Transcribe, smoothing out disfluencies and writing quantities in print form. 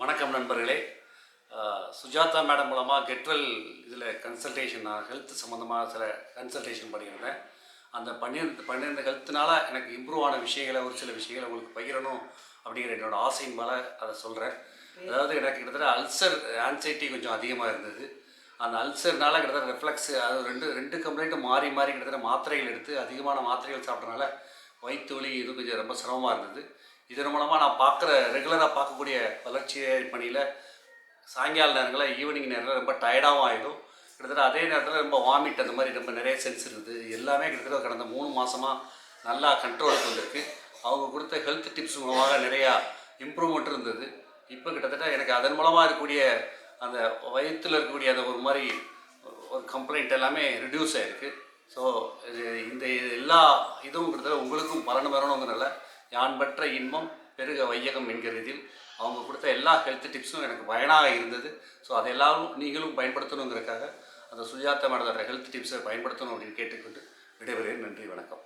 வணக்கம் நண்பர்களே. சுஜாதா மேடம் மூலமாக கெட்வெல் இதில் கன்சல்டேஷன், நான் ஹெல்த் சம்மந்தமாக சில கன்சல்டேஷன் பண்ணியிருந்தேன். அந்த பண்ணியிருந்த ஹெல்த்னால எனக்கு இம்ப்ரூவ் ஆன விஷயங்களை, ஒரு சில விஷயங்களை உங்களுக்கு பகிரணும் அப்படிங்கிற என்னோடய ஆசையின் மேலே அதை சொல்கிறேன். அதாவது எனக்கு கிட்டத்தட்ட அல்சர் ஆன்சைட்டி கொஞ்சம் அதிகமாக இருந்தது. அந்த அல்சர்னால கிட்டத்தட்ட ரெஃப்ளெக்ஸ், அது ரெண்டு கம்ப்ளைண்ட்டும் மாறி மாறி கிட்டத்தட்ட மாத்திரைகள் எடுத்து அதிகமான மாத்திரைகள் சாப்பிட்றதுனால வயிற்று வலி இது கொஞ்சம் ரொம்ப சிரமமாக இருந்தது. இதன் மூலமாக நான் ரெகுலராக பார்க்கக்கூடிய வளர்ச்சி பணியில் சாயங்கால நேரங்களில், ஈவினிங் நேரத்தில் ரொம்ப டயர்டாகவும் ஆகிடும். கிட்டத்தட்ட அதே நேரத்தில் ரொம்ப வாமிட், அந்த மாதிரி ரொம்ப நிறைய சென்ஸ் இருக்குது. எல்லாமே கிட்டத்தட்ட கடந்த 3 மாதமாக நல்லா கண்ட்ரோலுக்கு வந்திருக்கு. அவங்க கொடுத்த ஹெல்த் டிப்ஸ் மூலமாக நிறையா இம்ப்ரூவ்மெண்ட் இருந்தது. இப்போ கிட்டத்தட்ட எனக்கு அதன் மூலமாக இருக்கக்கூடிய அந்த வயிற்றில் இருக்கக்கூடிய அந்த ஒரு மாதிரி ஒரு கம்ப்ளைண்ட் எல்லாமே ரிடியூஸ் ஆகிருக்கு. ஸோ இந்த எல்லா இதுவும் கிட்டத்தட்ட உங்களுக்கும் பலன் வரணுங்கிறனால, யான் பெற்ற இன்பம் பெருக வையகம் என்கிறதில் அவங்க கொடுத்த எல்லா ஹெல்த் டிப்ஸும் எனக்கு பயனாக இருந்தது. ஸோ அதை எல்லாரும் நீங்களும் பயன்படுத்தணுங்கிறதுக்காக அந்த சுஜாதா மேடத்தோட ஹெல்த் டிப்ஸை பயன்படுத்தணும் அப்படின்னு கேட்டுக்கொண்டு விடைபெறுகிறேன். நன்றி, வணக்கம்.